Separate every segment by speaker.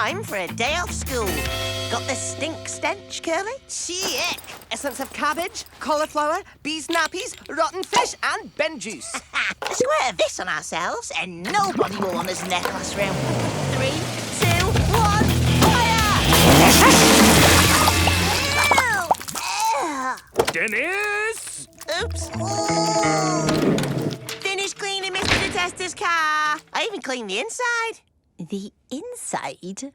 Speaker 1: time for a day off school. Got the stink stench, Curly? Sick! Essence of cabbage, cauliflower, bees' nappies, rotten fish, and ben juice. A squirt of this on ourselves, and nobody will want us in their classroom. 3, 2, 1, fire!
Speaker 2: Dennis!
Speaker 1: Oops. Finished cleaning Mr. Detester's car. I even cleaned the inside.
Speaker 3: The inside?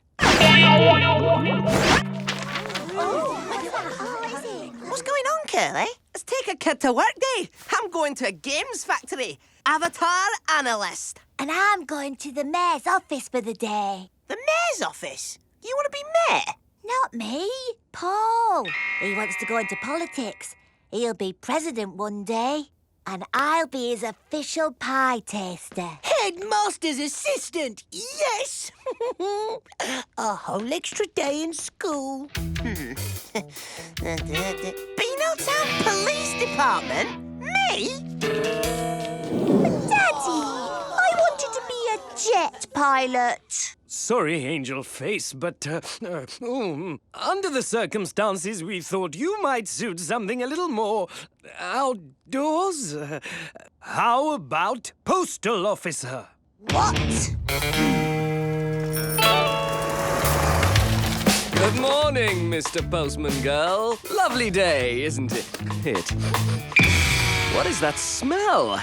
Speaker 1: What's going on, Curly?
Speaker 4: Let's take a kid to work day. I'm going to a games factory. Avatar analyst.
Speaker 3: And I'm going to the mayor's office for the day.
Speaker 1: The mayor's office? You want to be mayor?
Speaker 3: Not me. Paul. He wants to go into politics. He'll be president one day. And I'll be his official pie taster.
Speaker 4: Headmaster's assistant, yes! A whole extra day in school.
Speaker 1: Beano Town Police Department? Me?
Speaker 3: Daddy, I wanted to be a jet pilot.
Speaker 2: Sorry, Angel Face, but under the circumstances, we thought you might suit something a little more outdoors. How about postal officer?
Speaker 3: What?
Speaker 5: Good morning, Mr. Postman Girl. Lovely day, isn't it? What is that smell?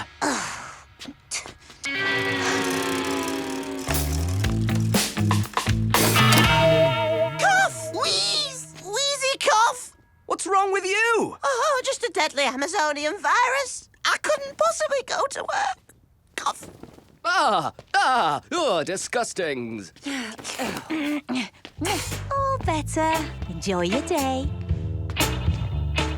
Speaker 1: Wheezy cough!
Speaker 2: What's wrong with you?
Speaker 1: Oh, just a deadly Amazonian virus. I couldn't possibly go to work. Cough.
Speaker 5: Oh, disgusting.
Speaker 3: All better. Enjoy your day.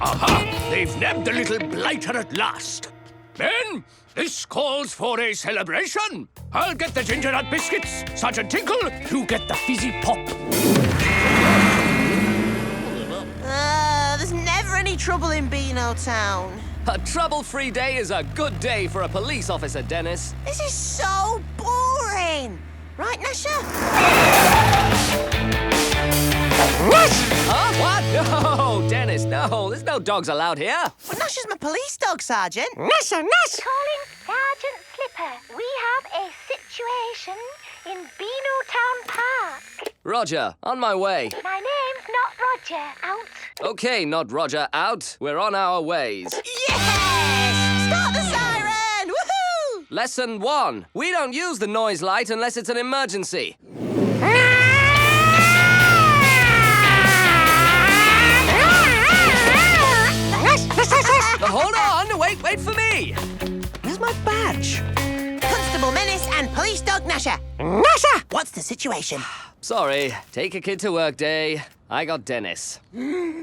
Speaker 2: Aha! They've nabbed the little blighter at last. Men, this calls for a celebration. I'll get the ginger nut biscuits. Sergeant Tinkle, you get the fizzy pop.
Speaker 1: There's never any trouble in Beano Town.
Speaker 5: A trouble-free day is a good day for a police officer, Dennis.
Speaker 1: This is so boring. Right, Gnasher?
Speaker 5: Huh? What? No, Dennis, no. There's no dogs allowed here.
Speaker 1: Well, Gnasher's my police dog, Sergeant.
Speaker 4: Gnasher, Gnash!
Speaker 6: Calling Sergeant Slipper. We have a situation in Beano Town Park.
Speaker 5: Roger, on my way.
Speaker 6: My name's not Roger. Out.
Speaker 5: Okay, not Roger, out. We're on our ways.
Speaker 1: Yes! Start the siren! Woohoo!
Speaker 5: Lesson 1. We don't use the noise light unless it's an emergency. Hold on! Wait for me!
Speaker 4: Where's my badge?
Speaker 1: Constable Menace and Police Dog Gnasher.
Speaker 4: Gnasher!
Speaker 1: What's the situation?
Speaker 5: Sorry, take a kid to work day. I got Dennis.
Speaker 2: Work!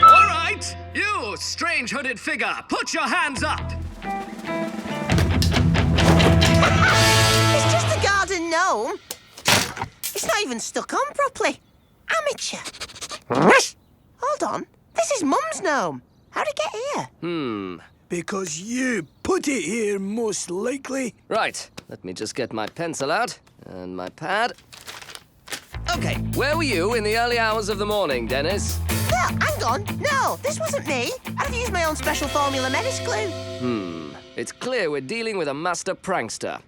Speaker 2: All right, you strange hooded figure, put your hands up.
Speaker 1: It's just a garden gnome. It's not even stuck on properly. Amateur. Hold on. This is Mum's gnome. How'd it get here?
Speaker 7: Because you put it here, most likely.
Speaker 5: Right, let me just get my pencil out and my pad. Okay, where were you in the early hours of the morning, Dennis?
Speaker 1: No, hang on. No, this wasn't me. I've used my own special formula Menace glue.
Speaker 5: It's clear we're dealing with a master prankster.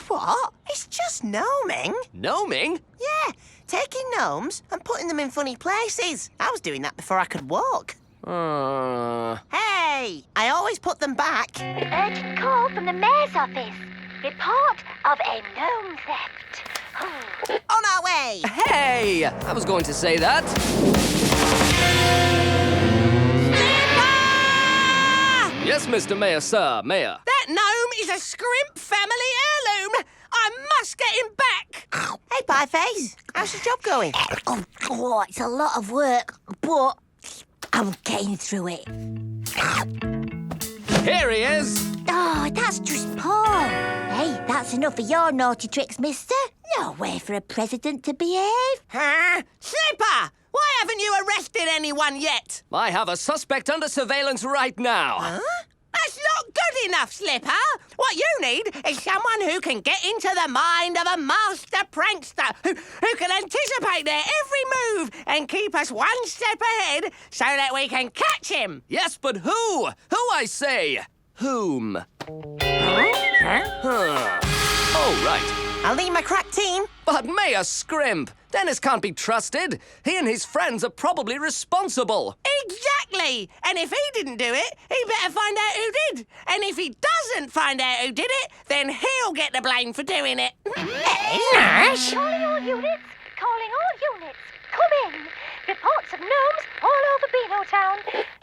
Speaker 1: What? It's just gnoming.
Speaker 5: Gnoming?
Speaker 1: Yeah, taking gnomes and putting them in funny places. I was doing that before I could walk. Hey, I always put them back.
Speaker 6: Urgent call from the mayor's office. Report of a gnome theft.
Speaker 1: On our way.
Speaker 5: Hey! I was going to say that. Yes, Mr. Mayor, sir, Mayor.
Speaker 4: That gnome is a scrimp family heirloom. I must get him back.
Speaker 1: Hey, Pieface, how's your job going?
Speaker 3: Oh, it's a lot of work, but I'm getting through it.
Speaker 5: Here he is.
Speaker 3: Oh, that's just Paul. Hey, that's enough of your naughty tricks, mister. No way for a president to behave.
Speaker 4: Huh? Slipper, why haven't you arrested anyone yet?
Speaker 5: I have a suspect under surveillance right now.
Speaker 4: Huh? That's not good enough, Slipper. What you need is someone who can get into the mind of a master prankster, who can anticipate their every move and keep us one step ahead so that we can catch him.
Speaker 5: Yes, but who? Who, I say? Whom? Oh, right.
Speaker 1: I'll lead my crack team.
Speaker 5: But Mayor Scrimp, Dennis can't be trusted. He and his friends are probably responsible.
Speaker 4: Exactly. And if he didn't do it, he better find out who did. And if he doesn't find out who did it, then he'll get the blame for doing it.
Speaker 1: Nash?
Speaker 6: Calling all units. Calling all units. Come in. Reports of gnomes all over Beano Town.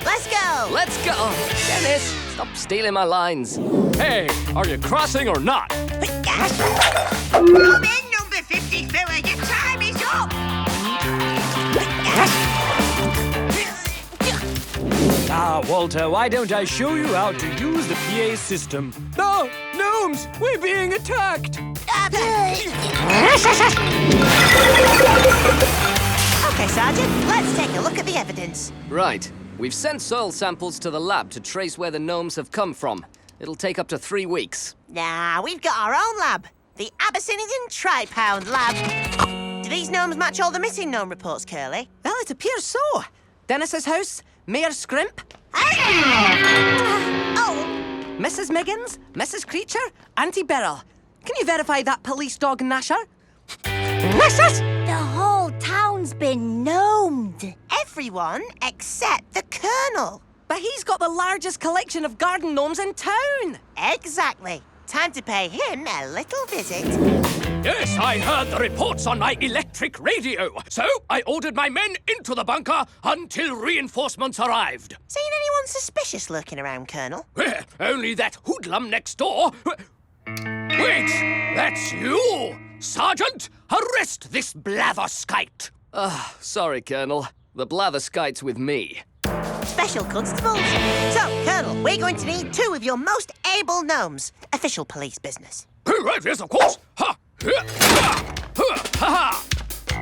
Speaker 1: Let's go.
Speaker 5: Let's go. Dennis, stop stealing my lines.
Speaker 2: Hey, are you crossing or not?
Speaker 1: Come in, number 50 filler. Your time is up.
Speaker 2: Ah, Walter, why don't I show you how to use the PA system? No, gnomes, we're being attacked.
Speaker 1: Okay, Sergeant, let's take a look at the evidence.
Speaker 5: Right. We've sent soil samples to the lab to trace where the gnomes have come from. It'll take up to 3 weeks.
Speaker 1: Nah, we've got our own lab. The Abyssinian Tri-Pound Lab. Do these gnomes match all the missing gnome reports, Curly?
Speaker 4: Well, it appears so. Dennis's house, Mayor Scrimp.
Speaker 1: Oh!
Speaker 4: Mrs. Miggins, Mrs. Creature, Auntie Beryl. Can you verify that police dog Gnasher?
Speaker 3: The whole town's been gnomed.
Speaker 1: Everyone except the Colonel.
Speaker 4: But he's got the largest collection of garden gnomes in town.
Speaker 1: Exactly. Time to pay him a little visit.
Speaker 2: Yes, I heard the reports on my electric radio. So I ordered my men into the bunker until reinforcements arrived.
Speaker 1: Seen anyone suspicious lurking around, Colonel?
Speaker 2: Only that hoodlum next door. Wait, that's you? Sergeant, arrest this blatherskite.
Speaker 5: Sorry, Colonel. The blatherskite's with me.
Speaker 1: Special constables. So, Colonel, we're going to need 2 of your most able gnomes. Official police business.
Speaker 2: Right, yes, of course. Ha! Ha!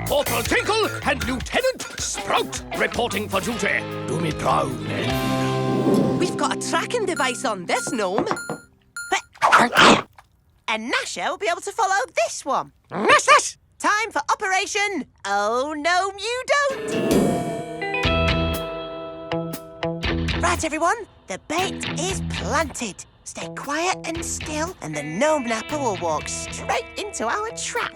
Speaker 2: Corporal Tinkle and Lieutenant Sprout reporting for duty. Do me proud, men.
Speaker 4: We've got a tracking device on this gnome.
Speaker 1: And Gnasher will be able to follow this one. Time for Operation Oh Gnome You Don't. Right, everyone, the bait is planted. Stay quiet and still, and the gnome napper will walk straight into our trap.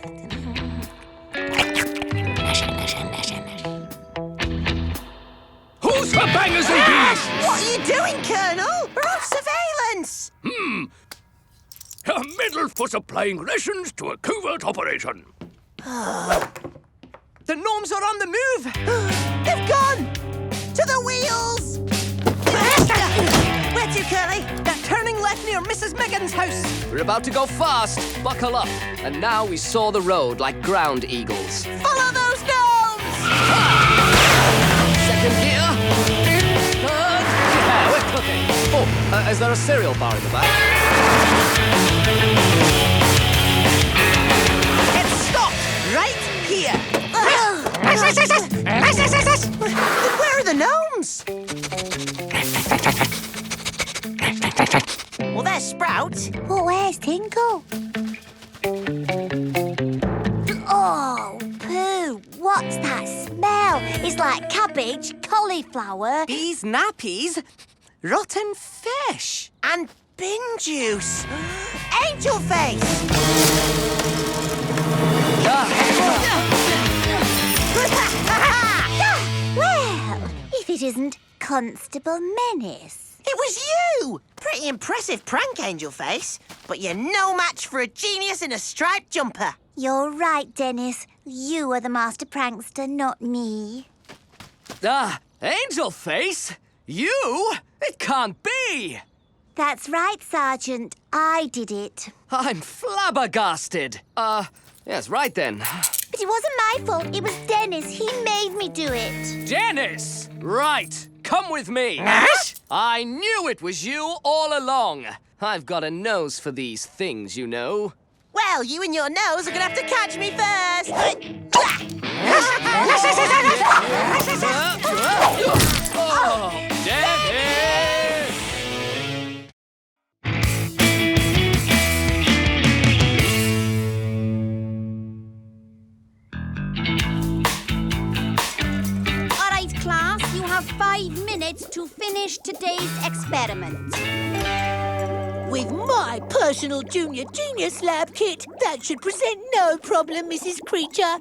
Speaker 2: Who's the bangers in these?
Speaker 1: What are you doing, Colonel? We're on surveillance.
Speaker 2: A middle for supplying rations to a covert operation.
Speaker 4: The gnomes are on the move.
Speaker 1: They've gone to the wheels. Where to, Curly?
Speaker 4: They're turning left near Mrs. Miggins' house.
Speaker 5: We're about to go fast. Buckle up. And now we saw the road like ground eagles.
Speaker 1: Follow those gnomes.
Speaker 5: Second gear. Third. Yeah, we're cooking. Oh, is there a cereal bar in the back?
Speaker 4: It stopped right here.
Speaker 1: Where are the gnomes? Well, there's Sprout.
Speaker 3: But where's Tinkle? Oh, poo. What's that smell? It's like cabbage, cauliflower.
Speaker 4: Bees' nappies, rotten fish.
Speaker 1: And bin juice. Angel face.
Speaker 3: Well, if it isn't Constable Menace.
Speaker 1: It was you! Pretty impressive prank, Angel Face. But you're no match for a genius in a striped jumper.
Speaker 3: You're right, Dennis. You are the master prankster, not me.
Speaker 5: Angel Face? You? It can't be!
Speaker 3: That's right, Sergeant. I did it.
Speaker 5: I'm flabbergasted. Yes, right then.
Speaker 3: But it wasn't my fault. It was Dennis. He made me do it.
Speaker 5: Dennis! Right. Come with me. I knew it was you all along. I've got a nose for these things, you know.
Speaker 1: Well, you and your nose are gonna have to catch me first.
Speaker 5: Oh, Dennis!
Speaker 3: 5 minutes to finish today's experiment.
Speaker 8: With my personal Junior Genius Lab kit, that should present no problem, Mrs. Creature.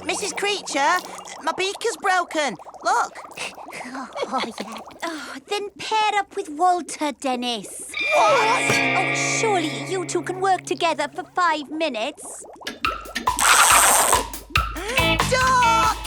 Speaker 1: Mrs. Creature, my beaker's broken. Look.
Speaker 3: Oh, yeah. Oh, then pair up with Walter, Dennis.
Speaker 8: What?
Speaker 3: Oh, surely you two can work together for 5 minutes.
Speaker 1: Duck!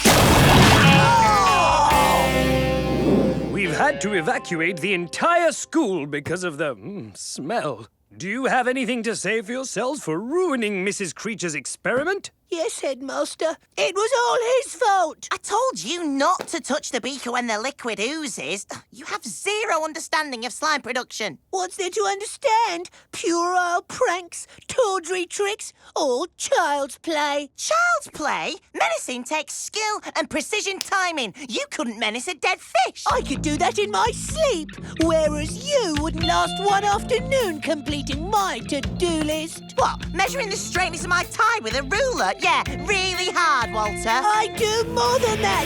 Speaker 2: We've had to evacuate the entire school because of the smell. Do you have anything to say for yourselves for ruining Mrs. Creature's experiment?
Speaker 8: Yes, Headmaster. It was all his fault.
Speaker 1: I told you not to touch the beaker when the liquid oozes. You have zero understanding of slime production.
Speaker 8: What's there to understand? Puerile pranks, tawdry tricks, all child's play.
Speaker 1: Child's play? Menacing takes skill and precision timing. You couldn't menace a dead fish.
Speaker 8: I could do that in my sleep, whereas you wouldn't last one afternoon completing my to-do list.
Speaker 1: What, measuring the straightness of my tie with a ruler? Yeah, really hard, Walter.
Speaker 8: I do more than that.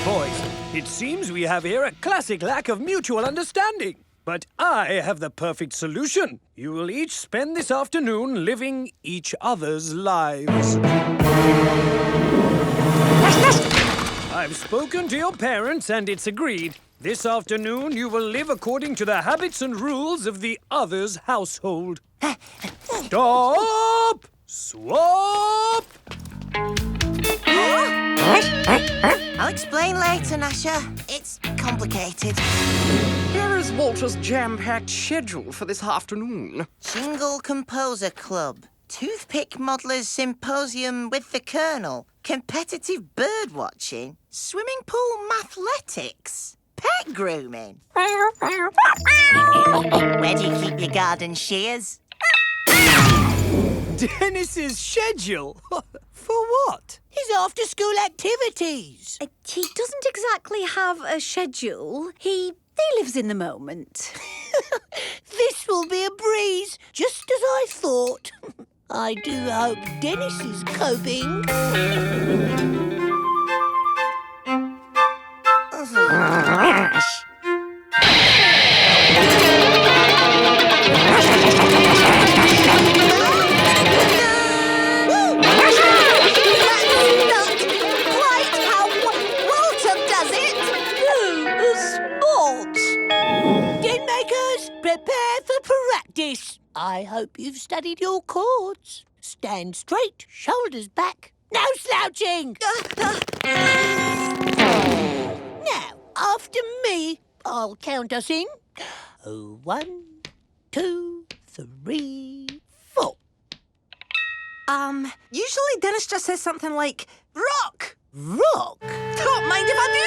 Speaker 2: Boys. It seems we have here a classic lack of mutual understanding. But I have the perfect solution. You will each spend this afternoon living each other's lives. I've spoken to your parents and it's agreed. This afternoon you will live according to the habits and rules of the other's household. Stop! Swap!
Speaker 1: I'll explain later, Gnasher. It's complicated.
Speaker 4: Here is Walter's jam-packed schedule for this afternoon.
Speaker 1: Jingle Composer Club, Toothpick Modeller's Symposium with the Colonel, competitive bird watching, swimming pool mathletics, pet grooming. Where do you keep your garden shears?
Speaker 7: Dennis's schedule? For what?
Speaker 8: His after-school activities.
Speaker 9: He doesn't exactly have a schedule. He lives in the moment.
Speaker 8: This will be a breeze, just as I thought. I do hope Dennis is coping. Prepare for practice. I hope you've studied your chords. Stand straight, shoulders back. No slouching! Now, after me, I'll count us in. 1, 2, 3, 4.
Speaker 1: Usually Dennis just says something like, rock!
Speaker 8: Rock?
Speaker 1: Don't mind if I do!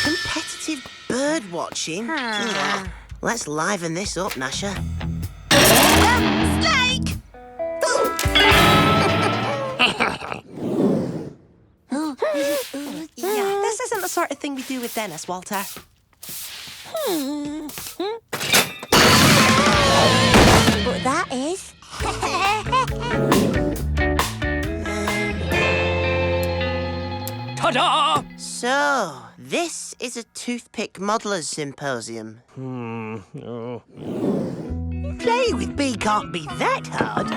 Speaker 1: Competitive bird watching? Yeah. Let's liven this up, Gnasher. Snake! Yeah, this isn't the sort of thing we do with Dennis, Walter.
Speaker 3: But that is.
Speaker 2: Ta-da!
Speaker 1: So, this is a toothpick modeller's symposium.
Speaker 8: Play with me can't be that hard.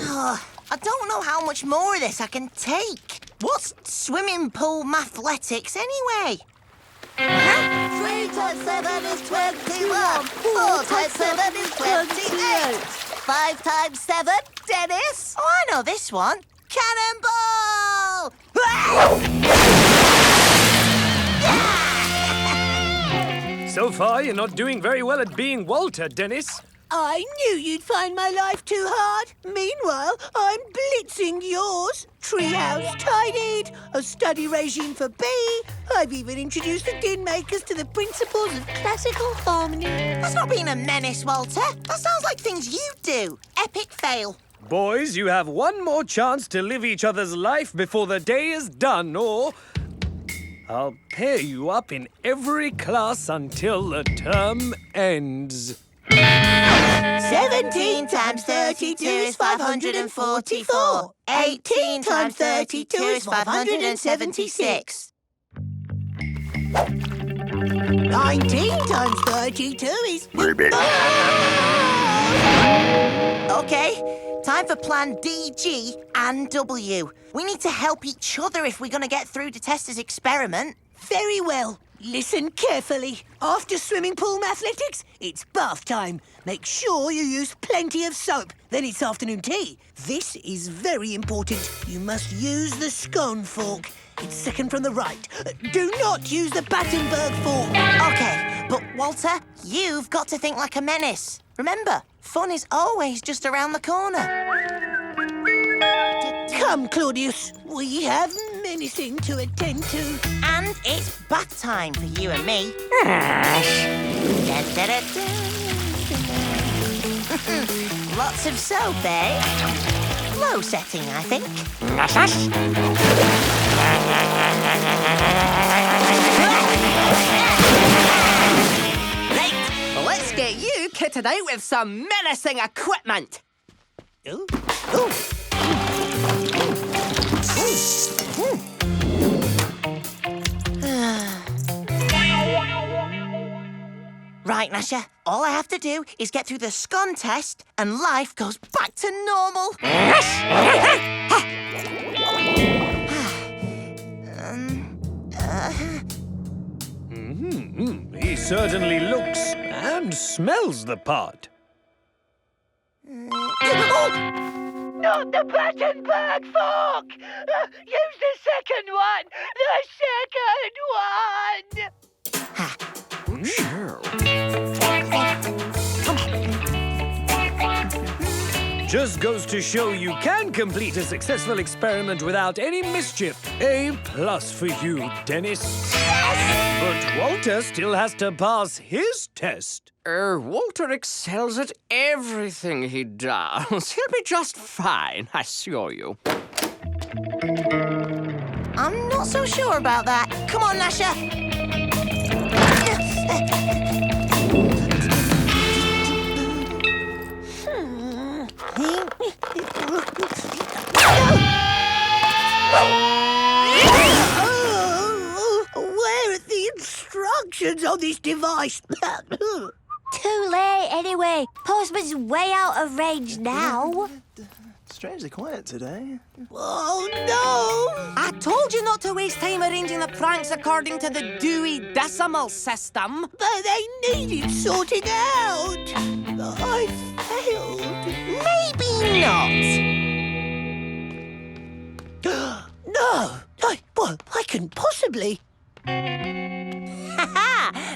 Speaker 1: Oh, I don't know how much more of this I can take. What's swimming pool mathletics anyway? 3 times 7 is 21. 4 times 7 is 28. 5 times 7, Dennis? Oh, I know this one. Cannonball!
Speaker 2: So far, you're not doing very well at being Walter, Dennis.
Speaker 8: I knew you'd find my life too hard. Meanwhile, I'm blitzing yours. Treehouse tidied, a study regime for B. I've even introduced the din makers to the principles of classical harmony.
Speaker 1: That's not being a menace, Walter. That sounds like things you do. Epic fail.
Speaker 2: Boys, you have one more chance to live each other's life before the day is done, or I'll pair you up in every class until the term ends.
Speaker 1: 17 times 32 is 544. 18 times 32 is 576.
Speaker 8: 19 times 32 is...
Speaker 1: OK, time for plan D, G and W. We need to help each other if we're going to get through to Tester's experiment.
Speaker 8: Very well. Listen carefully. After swimming pool athletics, it's bath time. Make sure you use plenty of soap. Then it's afternoon tea. This is very important. You must use the scone fork. It's second from the right. Do not use the Battenberg fork.
Speaker 1: OK, but Walter, you've got to think like a menace. Remember, fun is always just around the corner.
Speaker 8: Come, Claudius. We have menacing to attend to.
Speaker 1: And it's bath time for you and me. Lots of soap, eh? Low setting, I think.
Speaker 4: Right, let's get you kitted out with some menacing equipment.
Speaker 8: Ooh. Ooh.
Speaker 1: Right, Gnasher, all I have to do is get through the scone test and life goes back to normal.
Speaker 2: He certainly looks and smells the part.
Speaker 6: Not the Battenberg fork! Use the second one! The second one!
Speaker 2: Just goes to show you can complete a successful experiment without any mischief. A+ for you, Dennis. But Walter still has to pass his test.
Speaker 5: Walter excels at everything he does. He'll be just fine, I assure you.
Speaker 1: I'm not so sure about that. Come on, Gnasher.
Speaker 8: Where are the instructions on this device?
Speaker 3: Too late anyway. Postman's way out of range now.
Speaker 10: Strangely quiet today.
Speaker 8: Oh, no!
Speaker 4: I told you not to waste time arranging the pranks according to the Dewey Decimal System.
Speaker 8: But they needed sorting out. I failed.
Speaker 1: Maybe not.
Speaker 8: No! I couldn't possibly.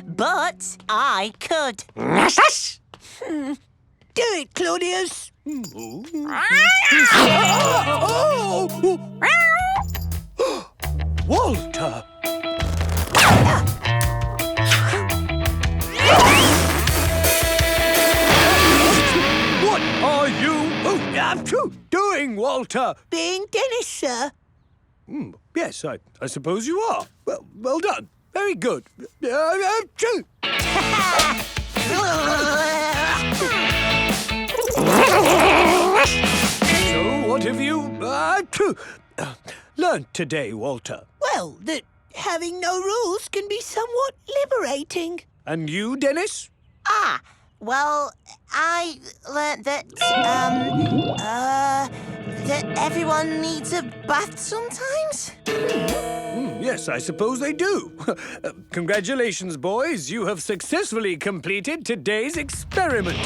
Speaker 1: But I could.
Speaker 8: Do it, Claudius.
Speaker 2: Walter! What are you doing, Walter?
Speaker 8: Being Dennis, sir.
Speaker 2: Yes, I suppose you are. Well done. Very good. So, what have you learned today, Walter?
Speaker 8: Well, that having no rules can be somewhat liberating.
Speaker 2: And you, Dennis?
Speaker 1: Well, I learnt that, that everyone needs a bath sometimes.
Speaker 2: Yes, I suppose they do. Congratulations, boys. You have successfully completed today's experiment.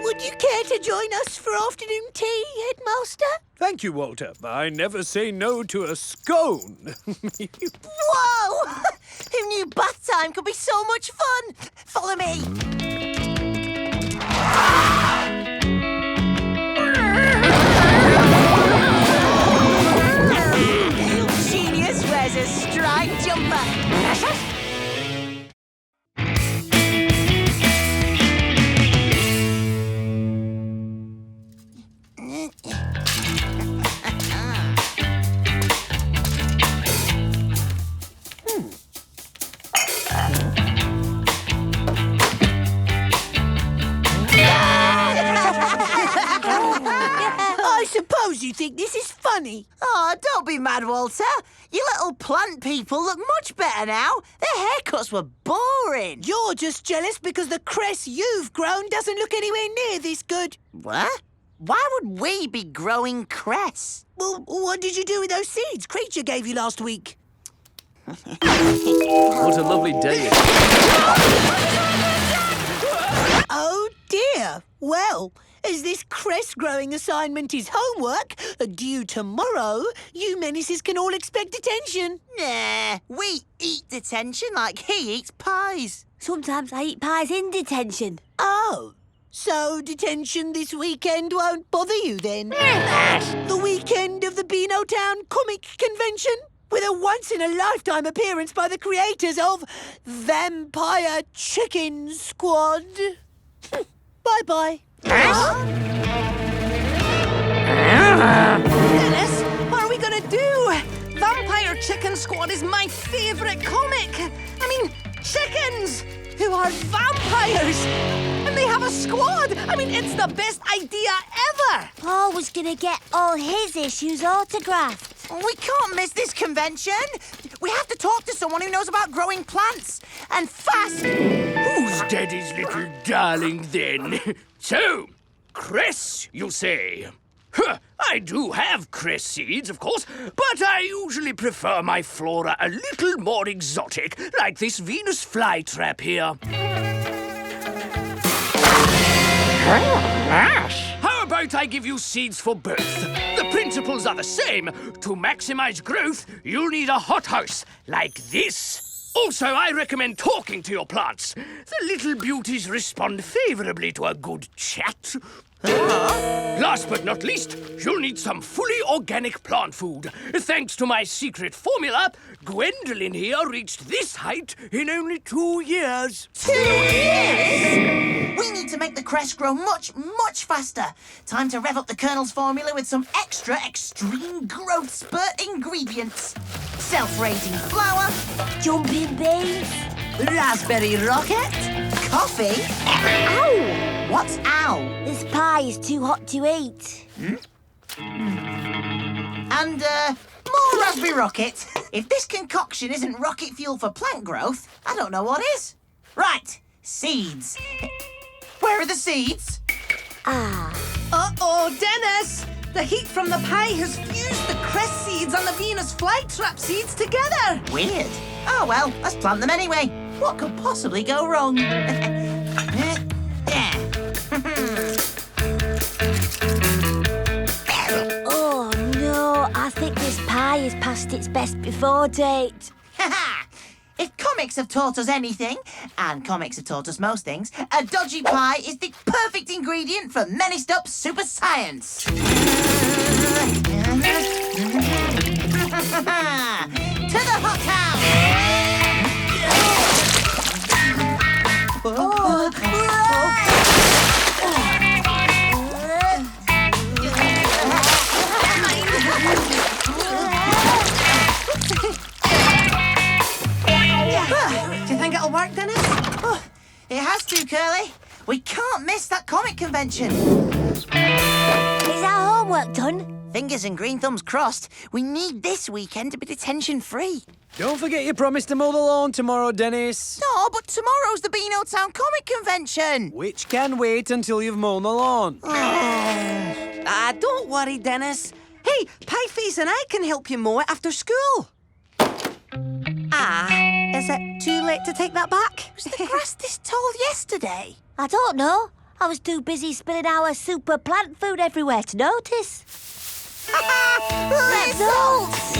Speaker 8: Would you care to join us for afternoon tea, Headmaster?
Speaker 2: Thank you, Walter. I never say no to a scone.
Speaker 1: Whoa! Who knew bath time could be so much fun? Follow me. Genius wears a striped jumper.
Speaker 8: suppose you think this is funny?
Speaker 1: Oh, don't be mad, Walter. You little plant people look much better now. Their haircuts were boring.
Speaker 8: You're just jealous because the cress you've grown doesn't look anywhere near this good.
Speaker 1: What? Why would we be growing cress?
Speaker 8: Well, what did you do with those seeds Creature gave you last week?
Speaker 5: What a lovely day it is.
Speaker 8: Oh, dear. Well, as this cress growing assignment is homework, due tomorrow, you menaces can all expect detention.
Speaker 1: Nah, we eat detention like he eats pies.
Speaker 3: Sometimes I eat pies in detention.
Speaker 8: Oh, so detention this weekend won't bother you then? The weekend of the Beano Town Comic Convention? With a once-in-a-lifetime appearance by the creators of Vampire Chicken Squad. Bye-bye.
Speaker 4: Dennis, what are we gonna do? Vampire Chicken Squad is my favourite comic. I mean, chickens who are vampires. And they have a squad. I mean, it's the best idea ever.
Speaker 3: Paul was going to get all his issues autographed.
Speaker 1: We can't miss this convention. We have to talk to someone who knows about growing plants. And fast.
Speaker 2: Who's Daddy's little darling then? So, cress, you say? Huh, I do have cress seeds, of course, but I usually prefer my flora a little more exotic, like this Venus flytrap here. How about I give you seeds for both? The principles are the same. To maximize growth, you'll need a hothouse, like this. Also, I recommend talking to your plants. The little beauties respond favorably to a good chat. Last but not least, you'll need some fully organic plant food. Thanks to my secret formula, Gwendolyn here reached this height in only 2 years.
Speaker 1: 2 years? We need to make the cress grow much, much faster. Time to rev up the Colonel's formula with some extra extreme growth spurt ingredients. Self-raising flour,
Speaker 3: Jumping beans.
Speaker 1: raspberry rocket, coffee. Ow! What's ow?
Speaker 3: This pie is too hot to eat.
Speaker 1: And, more raspberry rocket. If this concoction isn't rocket fuel for plant growth, I don't know what is. Right, seeds. Where are the seeds?
Speaker 4: Uh-oh, Dennis! The heat from the pie has fused the cress seeds and the Venus flytrap seeds together.
Speaker 1: Weird. Oh, well, let's plant them anyway. What could possibly go wrong?
Speaker 3: Oh, no. I think this pie is past its best before date.
Speaker 1: If comics have taught us anything, and comics have taught us most things, a dodgy pie is the perfect ingredient for menaced up super science. To the hothouse!
Speaker 4: Do you think it'll work, Dennis?
Speaker 1: It has to, Curly. We can't miss that comic convention.
Speaker 3: Is our homework done?
Speaker 1: Fingers and green thumbs crossed. We need this weekend to be detention-free.
Speaker 2: Don't forget your promise to mow the lawn tomorrow, Dennis.
Speaker 1: No, but tomorrow's the Beano Town Comic Convention.
Speaker 2: Which can wait until you've mown the lawn.
Speaker 4: Don't worry, Dennis. Hey, Pieface and I can help you mow it after school. Is it too late to take that back?
Speaker 1: Was the grass this tall yesterday?
Speaker 3: I don't know. I was too busy spilling our super plant food everywhere to notice.
Speaker 1: Results!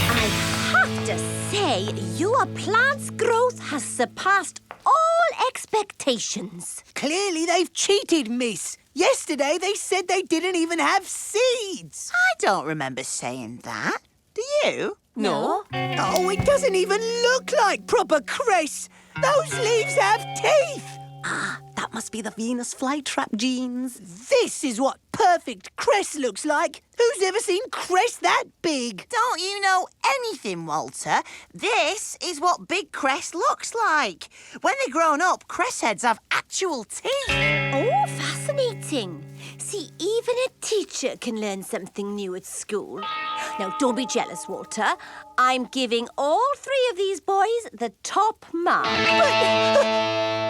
Speaker 9: I have to say, your plant's growth has surpassed all expectations.
Speaker 8: Clearly they've cheated, miss. Yesterday they said they didn't even have seeds.
Speaker 1: I don't remember saying that. Do you?
Speaker 3: No.
Speaker 8: Oh, it doesn't even look like proper cress. Those leaves have teeth.
Speaker 3: That
Speaker 1: That must be the Venus flytrap genes.
Speaker 8: This is what perfect cress looks like. Who's ever seen cress that big?
Speaker 1: Don't you know anything, Walter? This is what big cress looks like. When they're grown up, cress heads have actual teeth.
Speaker 3: Oh, fascinating. See, even a teacher can learn something new at school. Now, don't be jealous, Walter. I'm giving all 3 of these boys the top mark.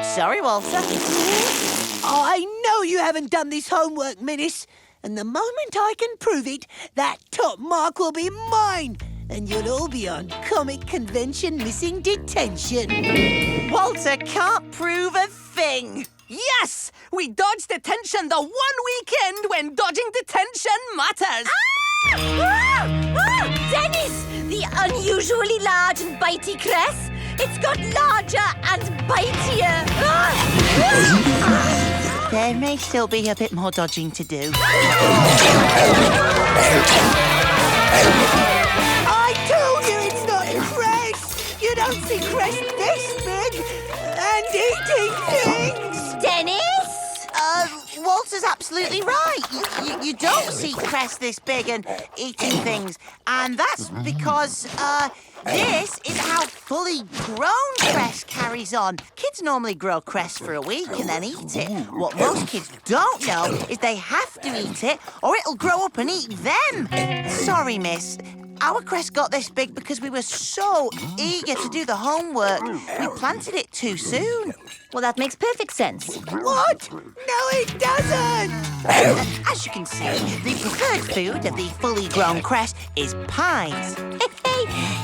Speaker 1: Sorry, Walter.
Speaker 8: I know you haven't done this homework, Menace. And the moment I can prove it, that top mark will be mine. And you'll all be on comic convention missing detention.
Speaker 1: Walter can't prove a thing.
Speaker 5: Yes! We dodged detention the one weekend when dodging detention matters!
Speaker 3: Dennis! The unusually large and bitey cress. It's got larger and bitier.
Speaker 1: There may still be a bit more dodging to do.
Speaker 8: I told you it's not cress. You don't see cress this big and eating things.
Speaker 3: Dennis?
Speaker 1: Walter's absolutely right. You don't see cress this big and eating things. And that's because, this is how fully grown cress carries on. Kids normally grow cress for a week and then eat it. What most kids don't know is they have to eat it or it'll grow up and eat them. Sorry, miss. Our cress got this big because we were so eager to do the homework. We planted it too soon.
Speaker 3: Well, that makes perfect sense.
Speaker 8: What? No, it doesn't.
Speaker 1: As you can see, the preferred food of the fully grown cress is pies.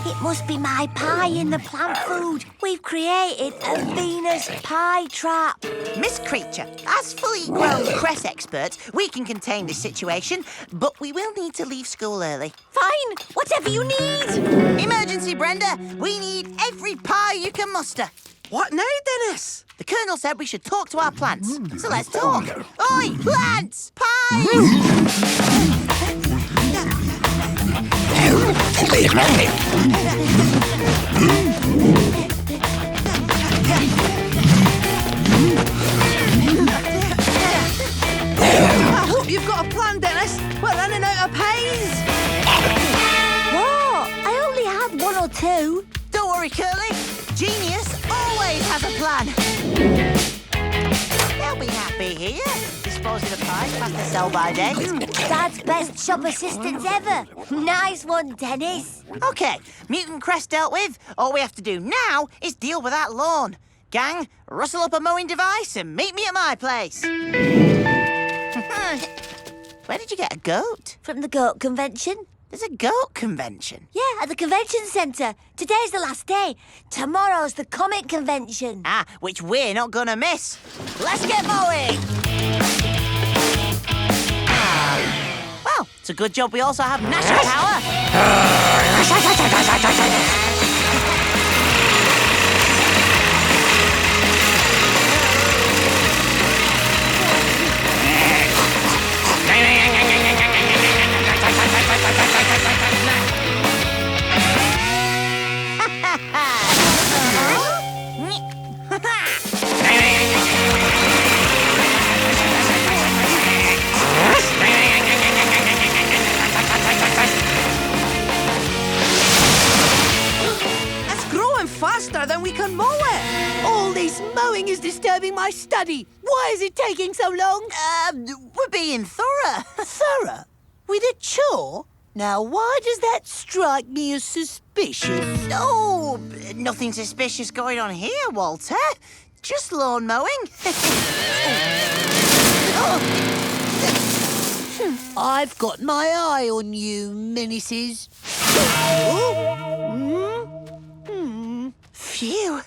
Speaker 3: It must be my pie in the plant food. We've created a Venus pie trap.
Speaker 1: Miss Creature, as fully grown cress experts, we can contain this situation, but we will need to leave school early.
Speaker 3: Fine, whatever you need.
Speaker 1: Emergency, Brenda. We need every pie you can muster.
Speaker 4: What now, Dennis?
Speaker 1: The Colonel said we should talk to our plants, so let's talk. Oi, plants! Pies!
Speaker 4: I hope you've got a plan, Dennis. We're running out of pies.
Speaker 3: What? I only had 1 or 2.
Speaker 1: Don't worry, Curly. Genius always has a plan. They'll be happy here, disposing of pies past the sell-by date.
Speaker 3: Dad's best shop assistants ever. Nice one, Dennis.
Speaker 1: OK, mutant crest dealt with. All we have to do now is deal with that lawn. Gang, rustle up a mowing device and meet me at my place. Where did you get a goat?
Speaker 3: From the goat convention.
Speaker 1: There's a goat convention?
Speaker 3: Yeah, at the convention centre. Today's the last day. Tomorrow's the comic convention.
Speaker 1: Ah, which we're not gonna miss. Let's get mowing! Well, it's a good job we also have Gnasher power.
Speaker 4: It's growing faster than we can mow it.
Speaker 8: All this mowing is disturbing my study. Why is it taking so long?
Speaker 1: We're being thorough.
Speaker 8: Thorough? With a chore? Now, why does that strike me as suspicious?
Speaker 1: Oh, nothing suspicious going on here, Walter. Just lawn mowing.
Speaker 8: I've got my eye on you, Menaces.
Speaker 1: Phew.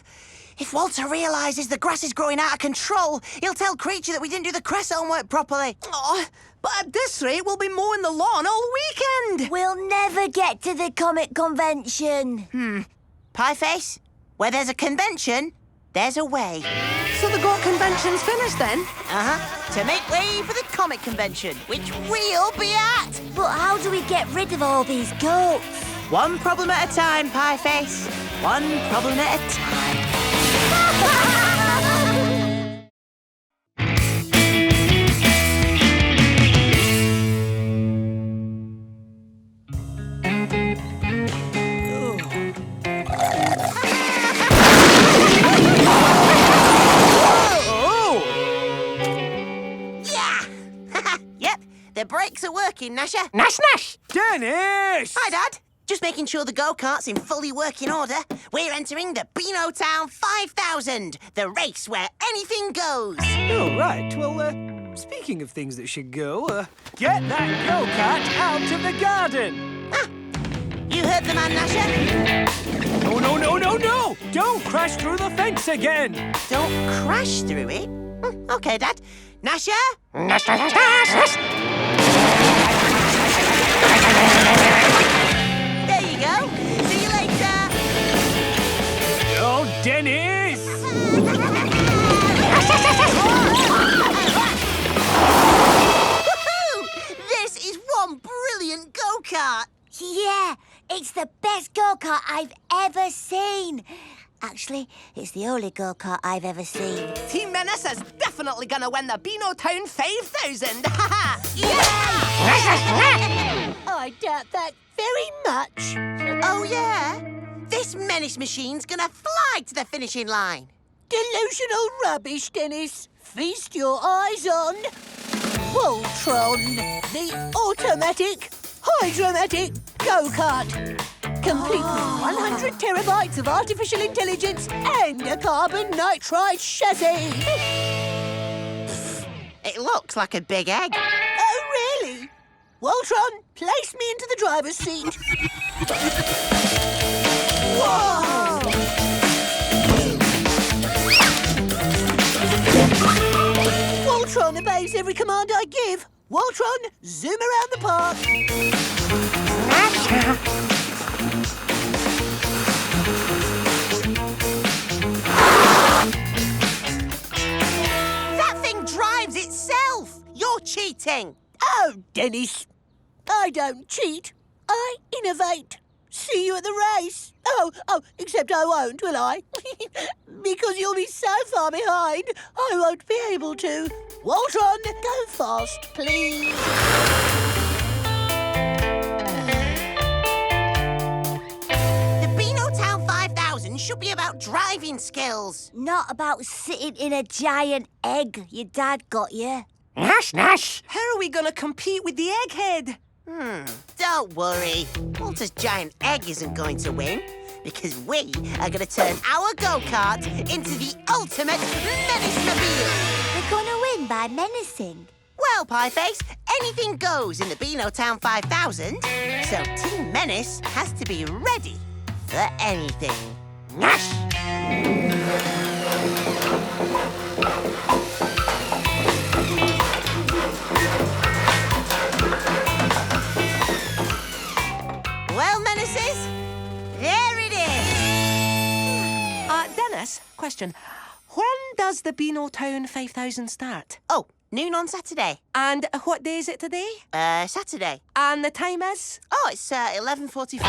Speaker 1: If Walter realises the grass is growing out of control, he'll tell Creature that we didn't do the cress homework properly.
Speaker 4: Oh, but at this rate, we'll be mowing the lawn all weekend.
Speaker 3: We'll never get to the comic convention.
Speaker 1: Pieface, where there's a convention, there's a way.
Speaker 4: So the goat convention's finished then?
Speaker 1: To make way for the comic convention, which we'll be at.
Speaker 3: But how do we get rid of all these goats?
Speaker 1: One problem at a time, Pieface. One problem at a time. working, Gnasher?
Speaker 4: Nash!
Speaker 2: Dennis!
Speaker 1: Hi, Dad. Just making sure the go-kart's in fully working order. We're entering the Beano Town 5000, the race where anything goes.
Speaker 2: Oh, right. Well, speaking of things that should go, get that go-kart out of the garden.
Speaker 1: Ah, you heard the man, Gnasher.
Speaker 2: No, no, no, no, no! Don't crash through the fence again.
Speaker 1: Don't crash through it. OK, Dad. Gnasher? There you go. See you later.
Speaker 2: Oh, Dennis!
Speaker 1: Woohoo! This is one brilliant go-kart.
Speaker 6: Yeah, it's the best go-kart I've ever seen. Actually, it's the only go-kart I've ever seen.
Speaker 4: Team Menace is definitely gonna win the Beano Town 5000.
Speaker 8: I doubt that very much.
Speaker 1: Oh, yeah? This Menace machine's gonna fly to the finishing line.
Speaker 8: Delusional rubbish, Dennis. Feast your eyes on Voltron, the automatic, hydromatic go-kart. Complete with 100 terabytes of artificial intelligence and a carbon nitride chassis.
Speaker 1: It looks like a big egg.
Speaker 8: Oh, really? Voltron, place me into the driver's seat. Whoa! Voltron obeys every command I give. Voltron, zoom around the park.
Speaker 1: That thing drives itself. You're cheating.
Speaker 8: Oh, Dennis, I don't cheat. I innovate. See you at the race. Oh, except I won't, will I? Because you'll be so far behind, I won't be able to. Voltron, go fast, please.
Speaker 1: The Beano Town 5000 should be about driving skills.
Speaker 6: Not about sitting in a giant egg. Your dad got you.
Speaker 4: Nash!
Speaker 1: How are we going to compete with the egghead? Don't worry. Walter's giant egg isn't going to win because we are going to turn our go-kart into the ultimate Menace-mobile.
Speaker 6: We're gonna win by menacing.
Speaker 1: Well, Pieface, anything goes in the Beano Town 5000, so Team Menace has to be ready for anything. Well, Menaces, there it is.
Speaker 4: Dennis, question. When does the Beano Town 5000 start?
Speaker 1: Oh, noon on Saturday.
Speaker 4: And what day is it today?
Speaker 1: Saturday.
Speaker 4: And the time is?
Speaker 1: Oh, it's 11:44.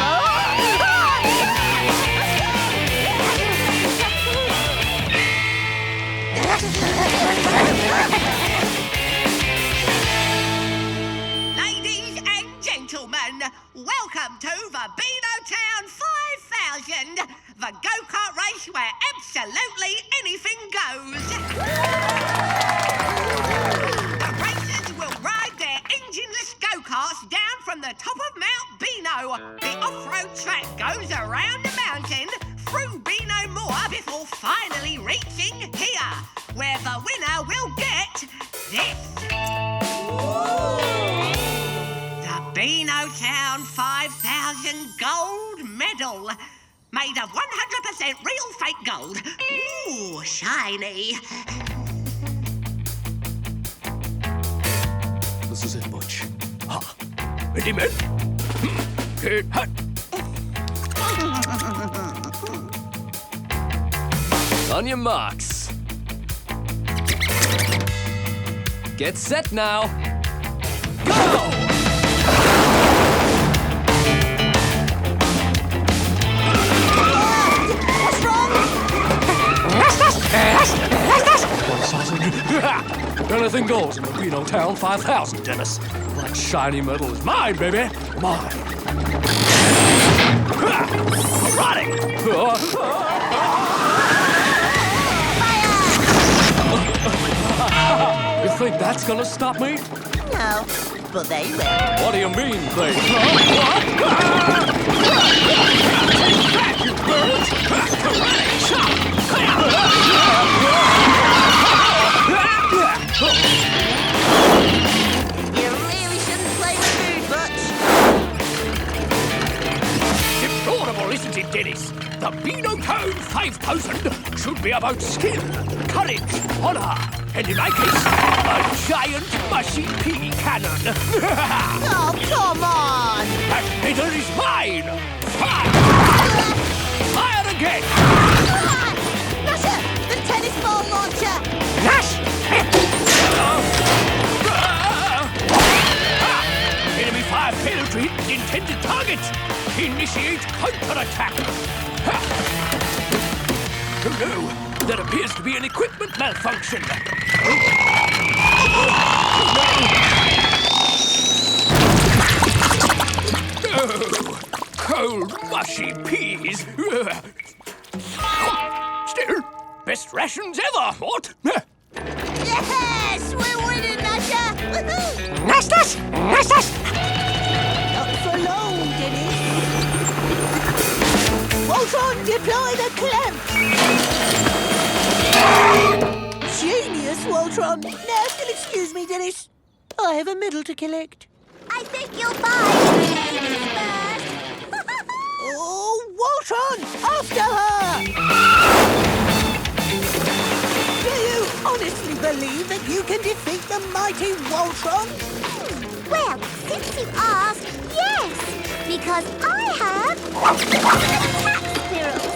Speaker 11: Ladies and gentlemen, welcome to the Beano Town 5000, the go-kart race where absolutely anything goes. The racers will ride their engineless go-karts down from the top of Mount Beano. The off-road track goes around the mountain, through Beano Moor before finally reaching here, where the winner will get this. The Beano Town 5000 gold medal. Made of 100% real fake gold. Ooh, shiny.
Speaker 5: This is it, Butch. Ha! Ready, men? Get hot! On your marks. Get set now. Go!
Speaker 1: What's wrong?
Speaker 5: Anything goes in the Beano Town 5000, Dennis. That shiny metal is mine, baby. Mine. Rotting. You think that's gonna stop me?
Speaker 1: No, but they will.
Speaker 5: What do you mean, they? What? Take that, you birds!
Speaker 1: You really shouldn't play with food much.
Speaker 2: Deplorable, isn't it, Dennis? The Beano Code 5000 should be about skill, courage, honor, and in my case, a giant mushy pea cannon.
Speaker 1: Oh, come on!
Speaker 2: That medal is mine! Fire! Fire again!
Speaker 1: Gnasher, the tennis ball launcher!
Speaker 2: Nash! Enemy fire failed to hit the intended target. Initiate counterattack. Oh no, there appears to be an equipment malfunction. Oh, cold, mushy peas. Still, best rations ever, what?
Speaker 1: Yes! We're winning, Gnasher! Woohoo!
Speaker 4: Nastas! Nastas!
Speaker 8: Not for long, Dennis. Voltron, deploy the clamp! Genius, Voltron. Now, you'll excuse me, Dennis. I have a medal to collect.
Speaker 6: I think you'll find Dennis first.
Speaker 8: Oh, Voltron, after her! Do you honestly believe that you can defeat the mighty Voltron?
Speaker 6: Well, since you asked, yes, because I have attack squirrels.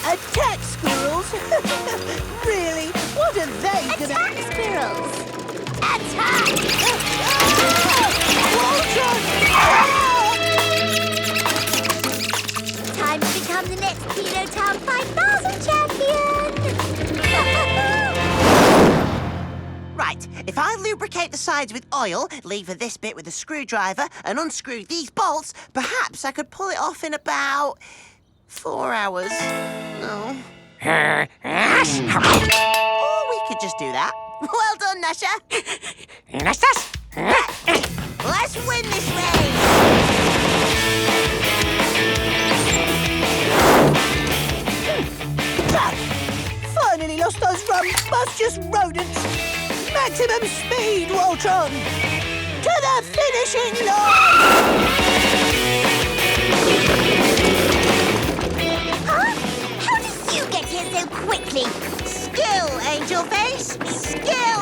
Speaker 8: Attack squirrels? Really? What are they gonna...
Speaker 6: Attack squirrels. Attack! Time to become the next Beano Town 5000 champion!
Speaker 1: Right, if I lubricate the sides with oil, lever this bit with a screwdriver, and unscrew these bolts, perhaps I could pull it off in about 4 hours. Oh. Or we could just do that. Well done, Gnasher.
Speaker 4: Nastas!
Speaker 1: Let's win this race.
Speaker 8: Finally lost those rumbustious rodents. Maximum speed, Voltron. To the finishing line.
Speaker 6: Huh? How did you get here so quickly?
Speaker 1: Skill, Angel Face. Skill.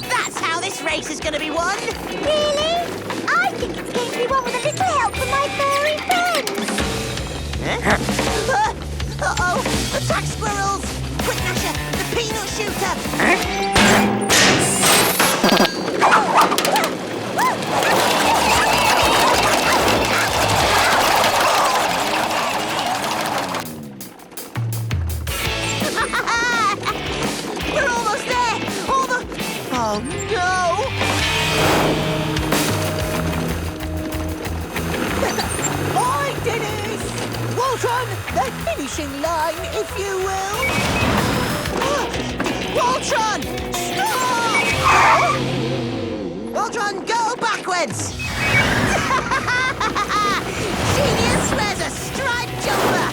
Speaker 1: That's how this race is going to be won.
Speaker 6: Really? I think it's going to be one with a little help from my furry friends.
Speaker 1: Uh-oh. Attack squirrels. Quick, Gnasher. The peanut shooter. We're almost there. Oh, no.
Speaker 8: Hi, Dennis. Voltron, the finishing line, if you will.
Speaker 1: Voltron, stop! Voltron, go backwards. Genius wears a striped jumper.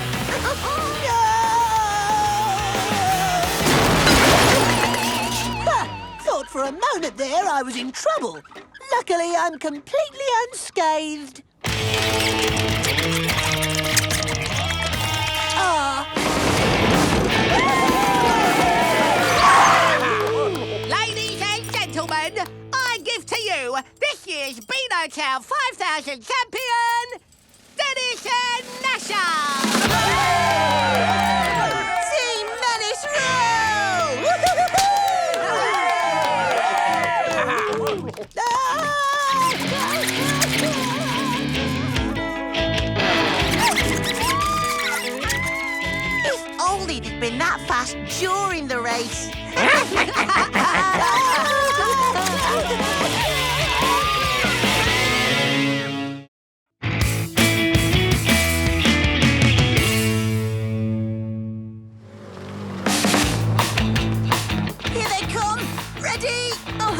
Speaker 8: Thought for a moment there I was in trouble. Luckily, I'm completely unscathed.
Speaker 4: Ladies and gentlemen, I give to you this year's Beano Town 5000 champion, Menace and Gnasher!
Speaker 1: Team Menace rule! If only they'd been that fast during the race. Here they come! Ready? Oh,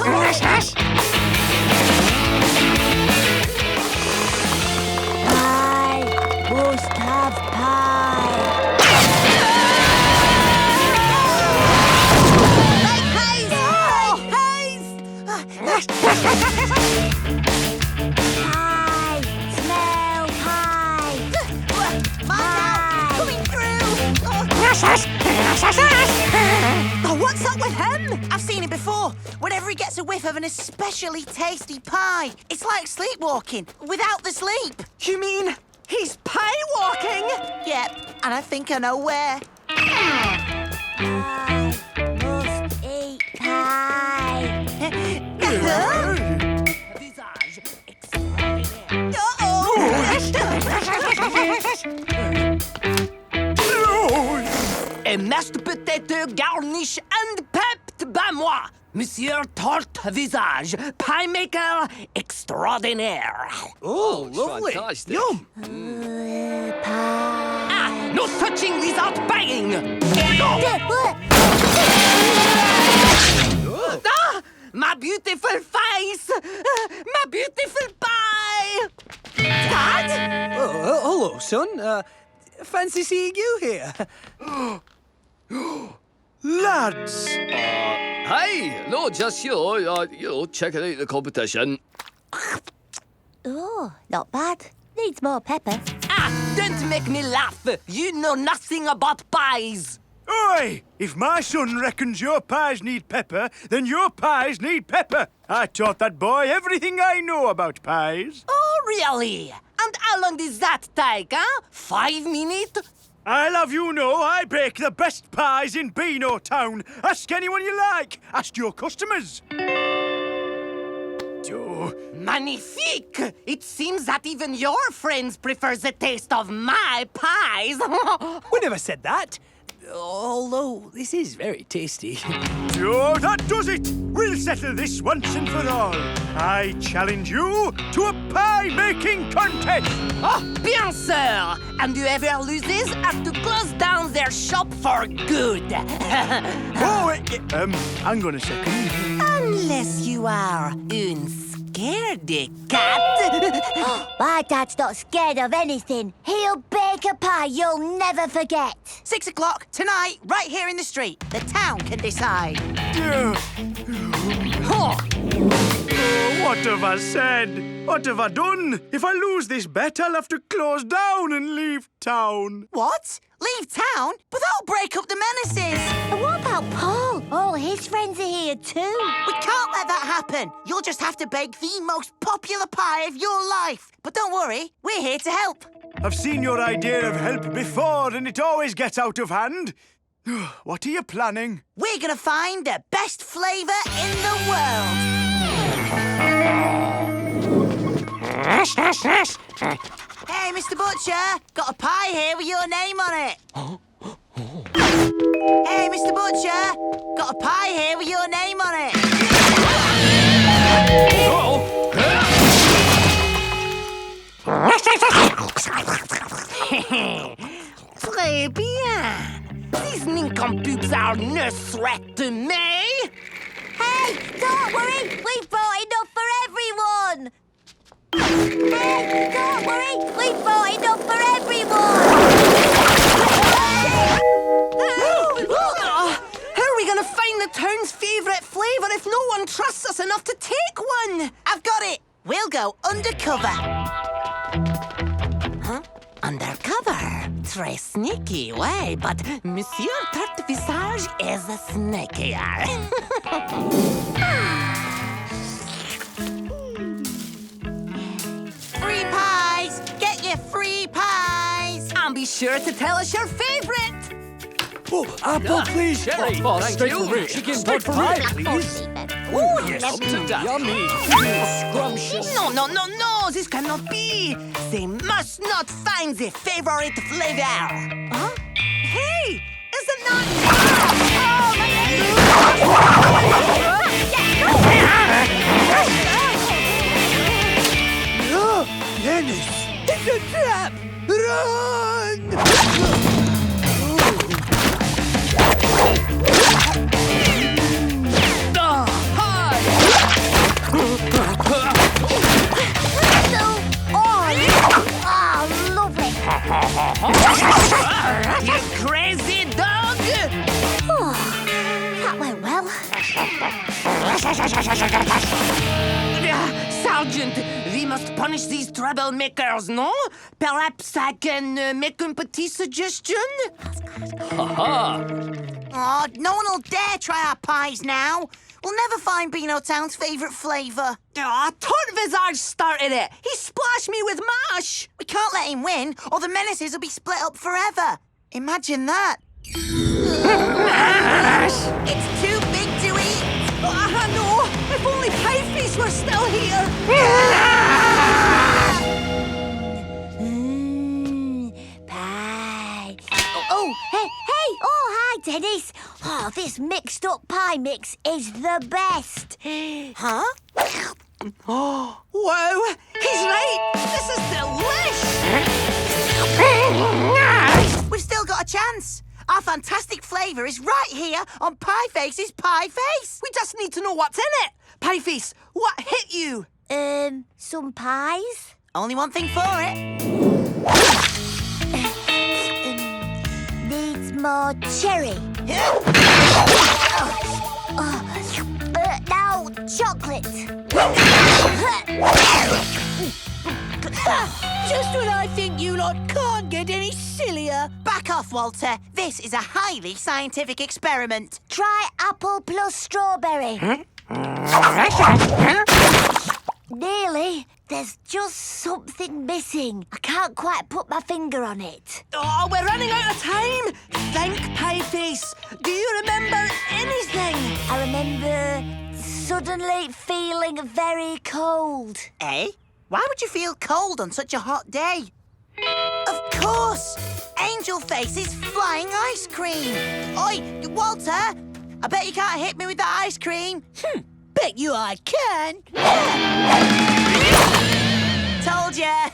Speaker 1: Oh, what's up with him? I've seen him before. Whenever he gets a whiff of an especially tasty pie, it's like sleepwalking without the sleep.
Speaker 4: You mean he's pie walking?
Speaker 1: Yep, and I think I know where.
Speaker 6: I must eat pie.
Speaker 4: Et mashed potato garnish and pepped by moi, Monsieur Tarte Visage, pie maker extraordinaire.
Speaker 2: Oh, lovely.
Speaker 5: fantastic.
Speaker 2: Yum.
Speaker 4: Ah, no touching without buying. Ah, my beautiful face, my beautiful pie. Dad?
Speaker 7: Oh, hello, son. Fancy seeing you here. Lads!
Speaker 5: Hey, no, just checking out the competition.
Speaker 6: Oh, not bad. Needs more pepper.
Speaker 4: Ah, don't make me laugh. You know nothing about pies.
Speaker 12: Oi! If my son reckons your pies need pepper, then your pies need pepper. I taught that boy everything I know about pies.
Speaker 4: Oh, really? And how long does that take, huh? 5 minutes?
Speaker 12: I'll have you know I bake the best pies in Beano town. Ask anyone you like. Ask your customers. Oh.
Speaker 4: Magnifique! It seems that even your friends prefer the taste of my pies.
Speaker 7: We never said that. Although this is very tasty.
Speaker 12: Oh, that does it! We'll settle this once and for all. I challenge you to a pie-making contest!
Speaker 4: Oh, bien sûr! And whoever loses has to close down their shop for good.
Speaker 12: Hang on a second.
Speaker 4: Unless you are un scaredy cat.
Speaker 6: My dad's not scared of anything. He'll bake a pie you'll never forget.
Speaker 1: 6 o'clock tonight, right here in the street. The town can decide.
Speaker 12: What have I said? What have I done? If I lose this bet, I'll have to close down and leave town.
Speaker 1: What? Leave town? But that'll break up the Menaces.
Speaker 6: And what about Paul? All his friends are here too.
Speaker 1: We can't let that happen. You'll just have to bake the most popular pie of your life. But don't worry, we're here to help.
Speaker 12: I've seen your idea of help before, and it always gets out of hand. What are you planning?
Speaker 1: We're gonna find the best flavour in the world. Hey, Mr. Butcher, got a pie here with your name on it. Hey, Mr. Butcher, got a pie here with your name on it.
Speaker 4: Très bien. These nincompoops are no threat to me.
Speaker 6: Hey, don't worry. We've brought enough for everyone. Hey, don't worry. We've brought enough for everyone.
Speaker 4: How are we going to find the town's favourite flavour if no one trusts us enough to take one?
Speaker 1: I've got it. We'll go undercover.
Speaker 4: Huh? Undercover? Très sneaky way, but Monsieur Tarte Visage is a sneakier.
Speaker 1: Free pies! Get your free pies!
Speaker 4: And be sure to tell us your favourite.
Speaker 7: Oh, apple, please.
Speaker 5: Cherry,
Speaker 7: Oh,
Speaker 5: thank
Speaker 7: straight
Speaker 5: you.
Speaker 7: for me. Chicken pot for me, please.
Speaker 4: Oh,
Speaker 7: Yes,
Speaker 5: Up to that.
Speaker 7: yummy. Scrumptious.
Speaker 4: No, this cannot be. They must not find their favorite flavor. Huh? Hey, is it not?
Speaker 7: Menace! It's a trap! Run!
Speaker 6: Lovely.
Speaker 4: You crazy dog!
Speaker 6: That went well.
Speaker 4: Sergeant, we must punish these troublemakers, no? Perhaps I can make a petit suggestion?
Speaker 5: Haha!
Speaker 1: Oh, no one will dare try our pies now. We'll never find Beano Town's favourite flavour.
Speaker 4: Tort Visage started it. He splashed me with mash.
Speaker 1: We can't let him win, or the Menaces will be split up forever. Imagine that. It's too big to eat.
Speaker 4: No, if only Pie Feast were still here.
Speaker 6: Pie. Oh, hey! Oh, hi, Dennis. Oh, this mixed up pie mix is the best.
Speaker 1: Huh?
Speaker 4: Whoa, he's right. This is delish.
Speaker 1: We've still got a chance. Our fantastic flavour is right here on Pie Face's Pie Face.
Speaker 4: We just need to know what's in it. Pie Face, what hit you?
Speaker 6: Some pies?
Speaker 1: Only one thing for it.
Speaker 6: Needs more cherry. Now chocolate.
Speaker 8: Just when I think you lot can't get any sillier.
Speaker 1: Back off, Walter. This is a highly scientific experiment.
Speaker 6: Try apple plus strawberry. Nearly. There's just something missing. I can't quite put my finger on it.
Speaker 4: Oh, we're running out of time. Think, Pie Face. Do you remember anything?
Speaker 6: I remember suddenly feeling very cold.
Speaker 1: Eh? Why would you feel cold on such a hot day? Of course! Angel Face's flying ice cream. Oi, Walter! I bet you can't hit me with that ice cream.
Speaker 8: Bet you I can.
Speaker 1: Told ya.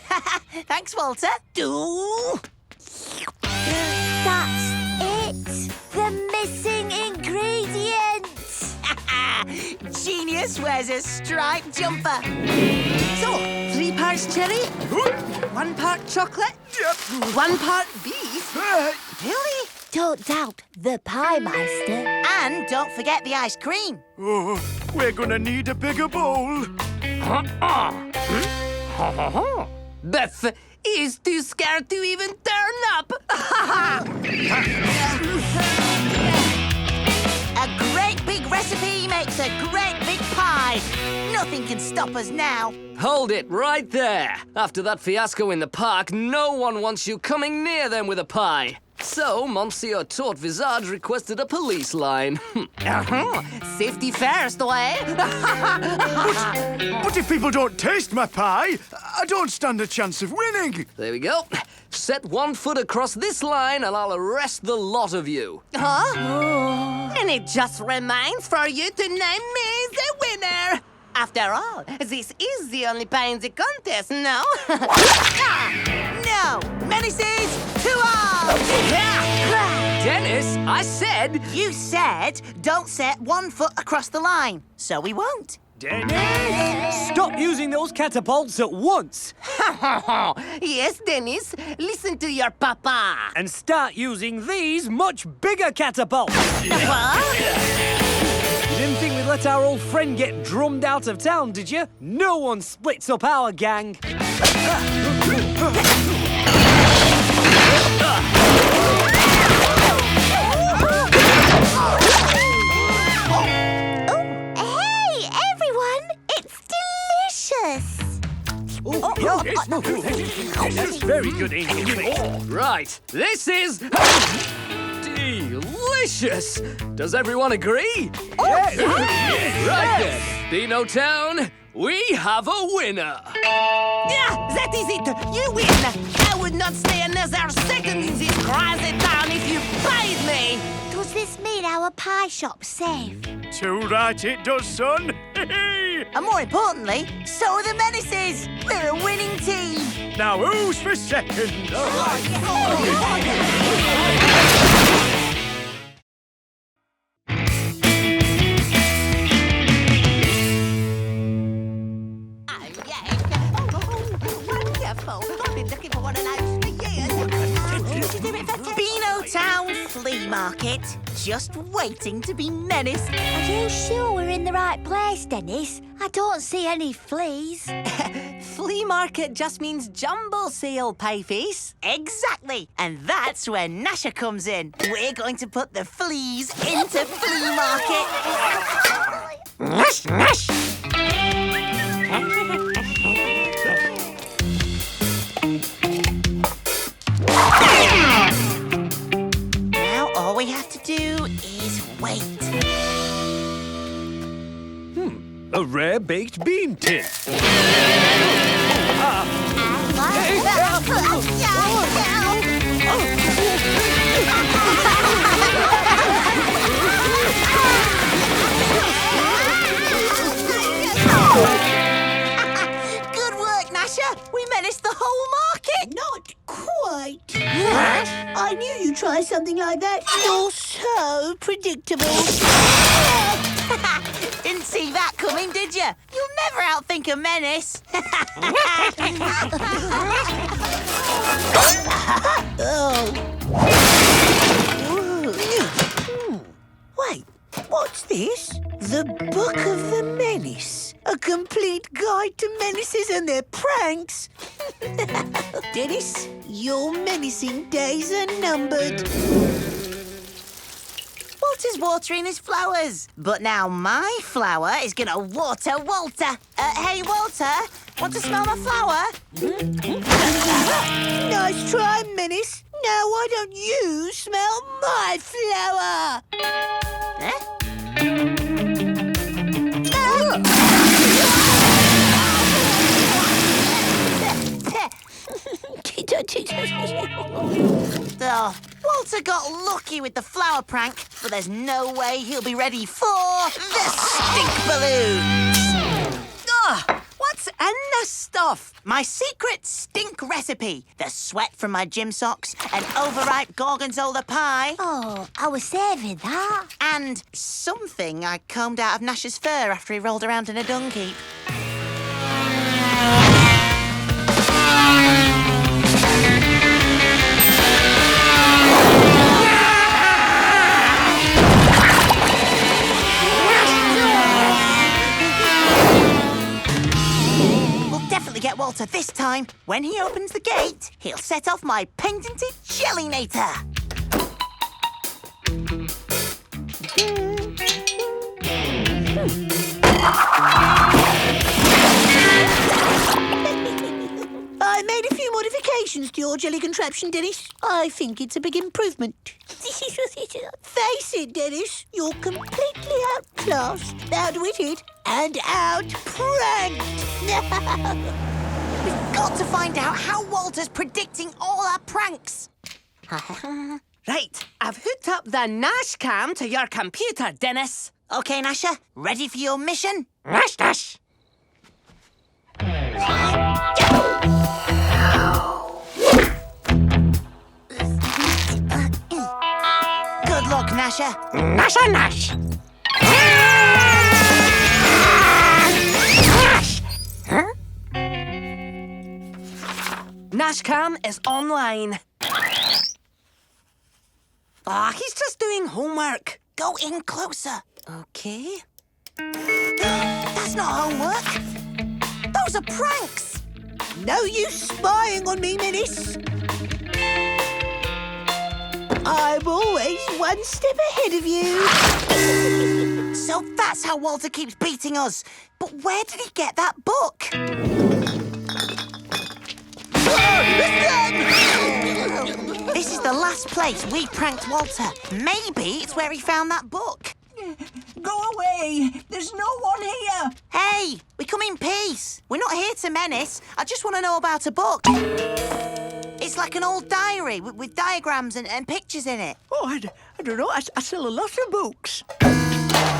Speaker 1: Thanks, Walter.
Speaker 6: That's it. The missing ingredient.
Speaker 1: Genius wears a striped jumper.
Speaker 4: So, 3 parts cherry, 1 part chocolate, 1 part beef.
Speaker 1: Really?
Speaker 6: Don't doubt the Pie Meister.
Speaker 1: And don't forget the ice cream.
Speaker 12: Oh, we're gonna need a bigger bowl.
Speaker 5: Beth is too scared to even turn up.
Speaker 1: A great big recipe makes a great big pie. Nothing can stop us now.
Speaker 5: Hold it right there. After that fiasco in the park, no one wants you coming near them with a pie. So, Monsieur Tort Visage requested a police line.
Speaker 4: Safety first, way.
Speaker 12: But if people don't taste my pie, I don't stand a chance of winning.
Speaker 5: There we go. Set 1 foot across this line and I'll arrest the lot of you.
Speaker 4: And it just remains for you to name me the winner.
Speaker 1: After all, this is the only pie in the contest, no? No! Menaces to arms!
Speaker 5: Dennis, I said...
Speaker 1: You said don't set 1 foot across the line, so we won't.
Speaker 2: Dennis! Stop using those catapults at once!
Speaker 4: Yes, Dennis. Listen to your papa.
Speaker 2: And start using these much bigger catapults! You didn't think we'd let our old friend get drummed out of town, did you? No one splits up our gang. That's very good, Angel.
Speaker 5: Right, this is... delicious! Does everyone agree?
Speaker 2: Yes.
Speaker 5: Right then, Beano Town, we have a winner.
Speaker 4: Yeah, that is it. You win. I would not stay another second in this crazy town if you paid me.
Speaker 6: Does this mean our pie shop's safe?
Speaker 12: Too right it does, son.
Speaker 1: And more importantly, so are the Menaces. We're a winning team.
Speaker 12: Now who's for second?
Speaker 1: Beano Town Flea Market.
Speaker 6: just waiting to be menaced. Are you sure we're in the right place, Dennis? I don't see any fleas.
Speaker 1: Flea market just means jumble sale, Pieface.
Speaker 6: Exactly. And that's where Gnasher comes in. We're going to put the fleas into Flea market.
Speaker 4: Gnash, gnash!
Speaker 6: Now all we have to do is wait.
Speaker 2: A rare baked bean tin.
Speaker 6: Good work, Gnasher. We menaced the whole market.
Speaker 8: Not quite. I knew you'd try something like that. You're so predictable.
Speaker 6: Didn't see that coming, did you? You'll never outthink a menace.
Speaker 8: Wait, what's this? The Book of the Menace. A complete guide to menaces and their pranks. Dennis, your menacing days are numbered.
Speaker 6: Walter's watering his flowers. But now my flower is going to water Walter. Hey, Walter, want to smell my flower?
Speaker 8: Nice try, Menace. Now why don't you smell my flower?
Speaker 6: Oh, Walter got lucky with the flower prank, but there's no way he'll be ready for the stink balloons.
Speaker 1: What's in this stuff?
Speaker 6: My secret stink recipe. The sweat from my gym socks, an overripe gorgonzola pie.
Speaker 3: Oh, I was saving that.
Speaker 6: And something I combed out of Gnasher's fur after he rolled around in a dung heap. Get Walter this time. When he opens the gate, he'll set off my patented Jellinator.
Speaker 8: I made a few modifications to your jelly contraption, Dennis. I think it's a big improvement. Face it, Dennis, you're completely outclassed, outwitted, and outpranked.
Speaker 6: We've got to find out how Walter's predicting all our pranks.
Speaker 1: Right, I've hooked up the Gnash cam to your computer, Dennis.
Speaker 6: OK, Gnasher, ready for your mission?
Speaker 4: Gnash, gnash!
Speaker 6: Good luck, Gnasher.
Speaker 4: Gnasher, gnash!
Speaker 1: Gnashcam is online. He's just doing homework.
Speaker 6: Go in closer.
Speaker 1: Okay.
Speaker 6: That's not homework. Those are pranks.
Speaker 8: No use spying on me, Menace. I'm always one step ahead of you.
Speaker 6: So that's how Walter keeps beating us. But where did he get that book? This is the last place we pranked Walter. Maybe it's where he found that book.
Speaker 8: Go away. There's no one here.
Speaker 6: Hey, we come in peace. We're not here to menace. I just want to know about a book. It's like an old diary with diagrams and pictures in it.
Speaker 8: Oh, I don't know. I sell a lot of books.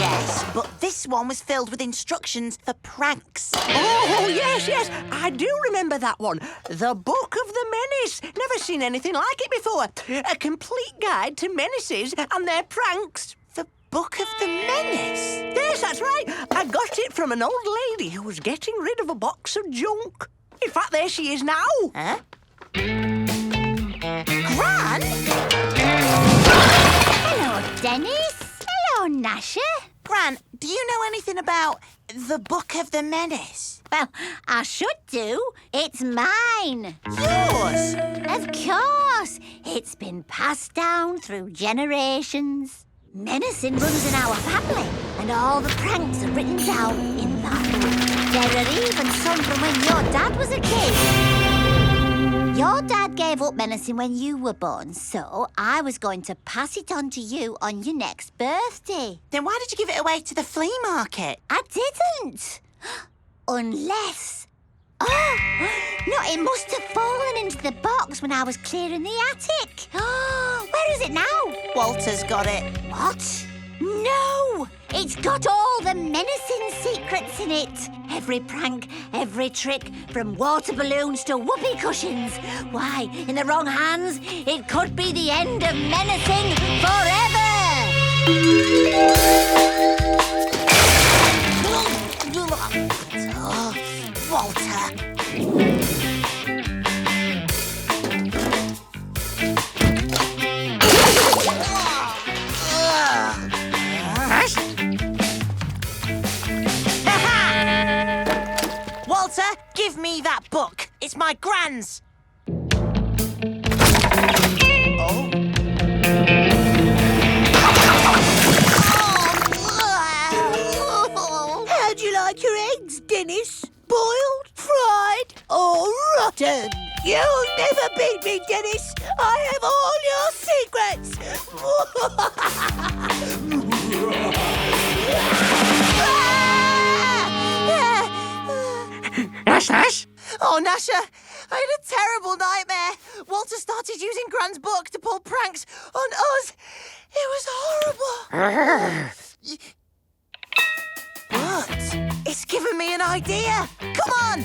Speaker 6: Yes, but this one was filled with instructions for pranks.
Speaker 1: Oh, yes. I do remember that one. The Book of the Menace. Never seen anything like it before. A complete guide to menaces and their pranks.
Speaker 6: The Book of the Menace?
Speaker 1: Yes, that's right. I got it from an old lady who was getting rid of a box of junk. In fact, there she is now.
Speaker 6: Huh? Gran?
Speaker 3: Hello,
Speaker 6: Dennis. Hello, Gnasher.
Speaker 1: Gran, do you know anything about the Book of the Menace?
Speaker 6: Well, I should do. It's mine.
Speaker 1: Yours?
Speaker 6: Of course. It's been passed down through generations. Menacing runs in our family, and all the pranks are written down in that book. There are even some from when your dad was a kid. Your dad gave up menacing when you were born, so I was going to pass it on to you on your next birthday.
Speaker 1: Then why did you give it away to the flea market?
Speaker 6: I didn't. Unless... Oh, no, it must have fallen into the box when I was clearing the attic. Where is it now?
Speaker 1: Walter's got it.
Speaker 6: What? No! It's got all the menacing secrets in it. Every prank, every trick, from water balloons to whoopee cushions. Why, in the wrong hands, it could be the end of menacing forever!
Speaker 1: Oh, Walter. Walter, give me that book. It's my Gran's.
Speaker 8: How'd you like your eggs, Dennis? Boiled, fried, or rotten? You'll never beat me, Dennis. I have all your secrets.
Speaker 4: Gnasher?
Speaker 1: Oh, Gnasher, I had a terrible nightmare. Walter started using Gran's book to pull pranks on us. It was horrible. But it's given me an idea. Come on.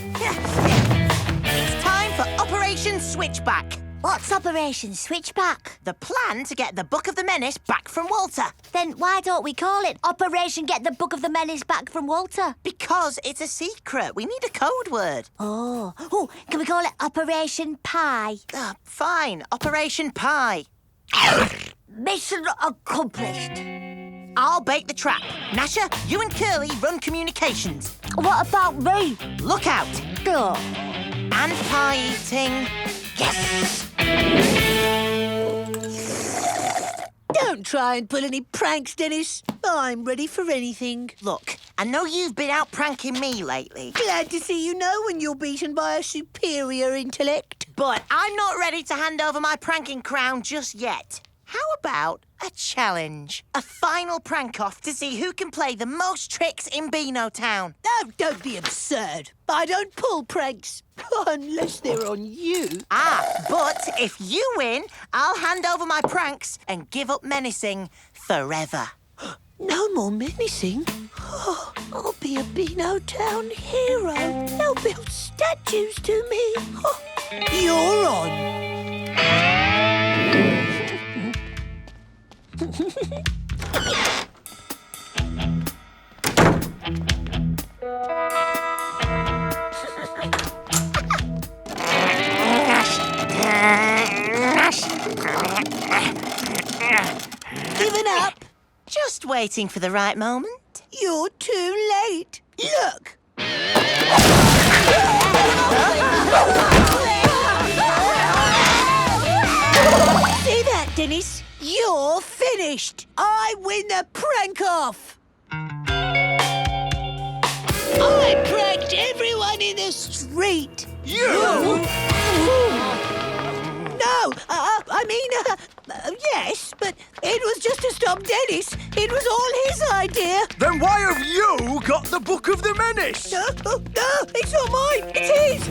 Speaker 1: It's time for Operation Switchback.
Speaker 6: What's Operation Switchback?
Speaker 1: The plan to get the Book of the Menace back from Walter.
Speaker 6: Then why don't we call it Operation Get the Book of the Menace Back from Walter?
Speaker 1: Because it's a secret. We need a code word.
Speaker 6: Oh, can we call it Operation Pie?
Speaker 1: Fine, Operation Pie.
Speaker 6: Mission accomplished.
Speaker 1: I'll bait the trap. Gnasher, you and Curly run communications.
Speaker 6: What about me?
Speaker 1: Look out.
Speaker 6: Oh.
Speaker 1: And pie eating. Yes!
Speaker 8: Don't try and pull any pranks, Dennis. I'm ready for anything.
Speaker 1: Look, I know you've been out pranking me lately.
Speaker 8: Glad to see you know when you're beaten by a superior intellect.
Speaker 1: But I'm not ready to hand over my pranking crown just yet. How about a challenge? A final prank-off to see who can play the most tricks in Beano Town.
Speaker 8: No, don't be absurd. I don't pull pranks. Unless they're on you.
Speaker 1: But if you win, I'll hand over my pranks and give up menacing forever.
Speaker 8: No more menacing? Oh, I'll be a Beano Town hero. They'll build statues to me. Oh, you're on. Given up?
Speaker 1: Just waiting for the right moment.
Speaker 8: You're too late. Look. See that, Dennis? You're finished. I win the prank-off. I pranked everyone in the street.
Speaker 12: You?
Speaker 8: No, yes, but it was just to stop Dennis. It was all his idea.
Speaker 12: Then why have you got the Book of the Menace?
Speaker 8: No, it's not mine. It's
Speaker 1: his.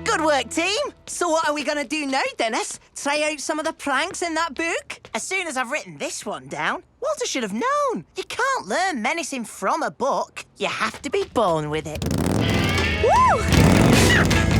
Speaker 1: Good work, team. So what are we going to do now, Dennis? Try out some of the pranks in that book? As soon as I've written this one down, Walter should have known. You can't learn menacing from a book. You have to be born with it. Woo!